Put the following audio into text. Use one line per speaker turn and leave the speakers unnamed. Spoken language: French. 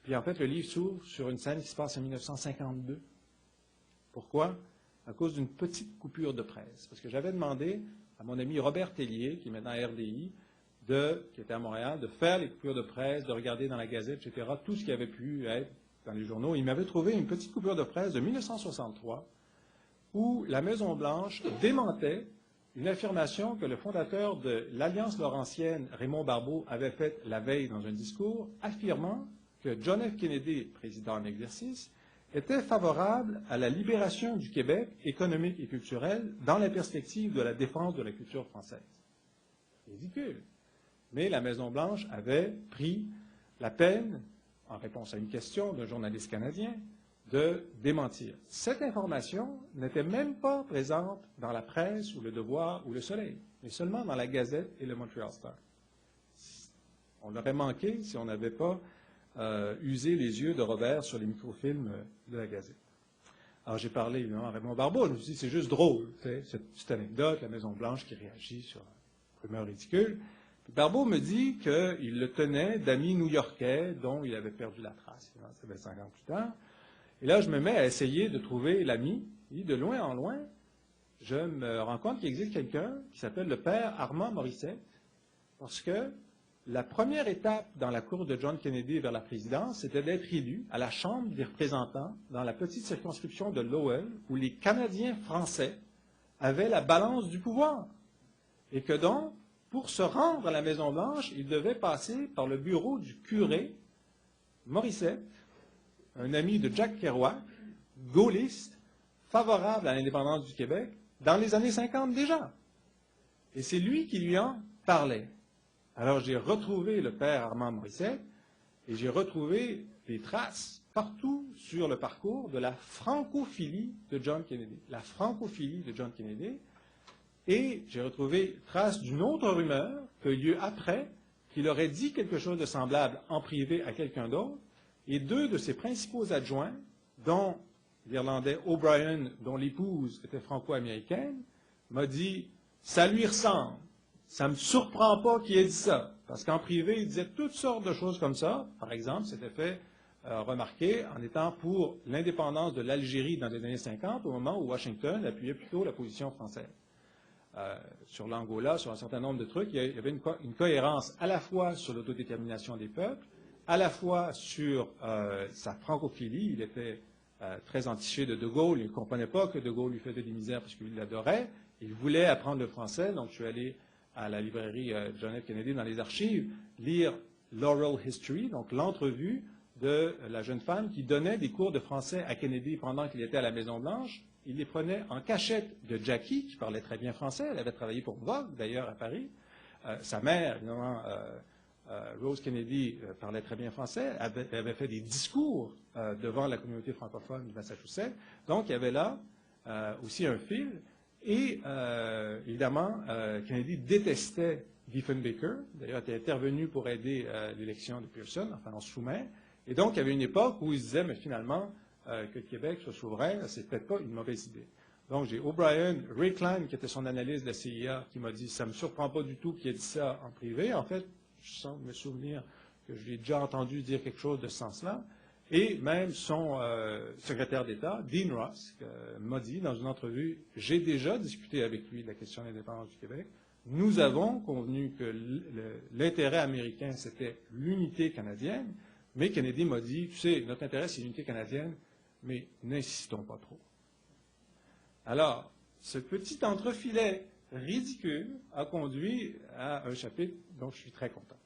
Puis en fait, le livre s'ouvre sur une scène qui se passe en 1952. Pourquoi? À cause d'une petite coupure de presse. Parce que j'avais demandé à mon ami Robert Tellier, qui est maintenant à RDI, qui était à Montréal, de faire les coupures de presse, de regarder dans la Gazette, etc., tout ce qui avait pu être dans les journaux. Il m'avait trouvé une petite coupure de presse de 1963 où la Maison-Blanche démentait une affirmation que le fondateur de l'Alliance laurentienne, Raymond Barbeau, avait faite la veille dans un discours, affirmant que John F. Kennedy, président en exercice, était favorable à la libération du Québec économique et culturel dans la perspective de la défense de la culture française. Ridicule. Mais la Maison-Blanche avait pris la peine, en réponse à une question d'un journaliste canadien, de démentir. Cette information n'était même pas présente dans la presse ou le Devoir ou le Soleil, mais seulement dans la Gazette et le Montreal Star. On l'aurait manqué si on n'avait pas usé les yeux de Robert sur les microfilms de la Gazette. Alors j'ai parlé évidemment à Raymond Barbeau, je me suis dit c'est juste drôle, cette petite anecdote, la Maison-Blanche qui réagit sur une rumeur ridicule. Puis Barbeau me dit qu'il le tenait d'amis new-yorkais dont il avait perdu la trace. Ça fait 5 ans plus tard. Et là, je me mets à essayer de trouver l'ami. Et de loin en loin, je me rends compte qu'il existe quelqu'un qui s'appelle le père Armand Morissette, parce que la première étape dans la course de John Kennedy vers la présidence, c'était d'être élu à la Chambre des représentants dans la petite circonscription de Lowell, où les Canadiens français avaient la balance du pouvoir. Et que donc, pour se rendre à la Maison-Blanche, il devait passer par le bureau du curé Morissette, un ami de Jack Kerouac, gaulliste, favorable à l'indépendance du Québec, dans les années 50 déjà. Et c'est lui qui lui en parlait. Alors j'ai retrouvé le père Armand Morissette, et j'ai retrouvé des traces partout sur le parcours de la francophilie de John Kennedy. La francophilie de John Kennedy. Et j'ai retrouvé traces d'une autre rumeur qui a eu lieu après, qu'il aurait dit quelque chose de semblable en privé à quelqu'un d'autre, et 2 de ses principaux adjoints, dont l'Irlandais O'Brien, dont l'épouse était franco-américaine, m'a dit « ça lui ressemble, ça ne me surprend pas qu'il ait dit ça », parce qu'en privé, il disait toutes sortes de choses comme ça. Par exemple, s'était fait remarquer en étant pour l'indépendance de l'Algérie dans les années 50, au moment où Washington appuyait plutôt la position française. Sur l'Angola, sur un certain nombre de trucs, il y avait une cohérence à la fois sur l'autodétermination des peuples, à la fois sur sa francophilie. Il était très entiché de Gaulle. Il ne comprenait pas que De Gaulle lui faisait des misères parce qu'il l'adorait. Il voulait apprendre le français, donc je suis allé à la librairie John F. Kennedy dans les archives, lire l'oral history, donc l'entrevue de la jeune femme qui donnait des cours de français à Kennedy pendant qu'il était à la Maison-Blanche. Il les prenait en cachette de Jackie, qui parlait très bien français. Elle avait travaillé pour Vogue, d'ailleurs, à Paris. Sa mère, évidemment, Rose Kennedy, parlait très bien français. Elle avait fait des discours devant la communauté francophone du Massachusetts. Donc, il y avait là aussi un fil. Et, évidemment, Kennedy détestait Diefenbaker. D'ailleurs, il était intervenu pour aider l'élection de Pearson, enfin, en sous-main. Et donc, il y avait une époque où il se disait, mais finalement, que le Québec soit souverain, c'est peut-être pas une mauvaise idée. Donc, j'ai O'Brien, Ray Klein, qui était son analyste de la CIA, qui m'a dit, ça ne me surprend pas du tout qu'il ait dit ça en privé. En fait, je sens me souvenir que je l'ai déjà entendu dire quelque chose de ce sens-là. Et même son secrétaire d'État, Dean Ross, m'a dit dans une entrevue, j'ai déjà discuté avec lui de la question de l'indépendance du Québec. Nous avons convenu que l'intérêt américain, c'était l'unité canadienne, mais Kennedy m'a dit, tu sais, notre intérêt, c'est l'unité canadienne, mais n'insistons pas trop. Alors, ce petit entrefilet ridicule a conduit à un chapitre dont je suis très content.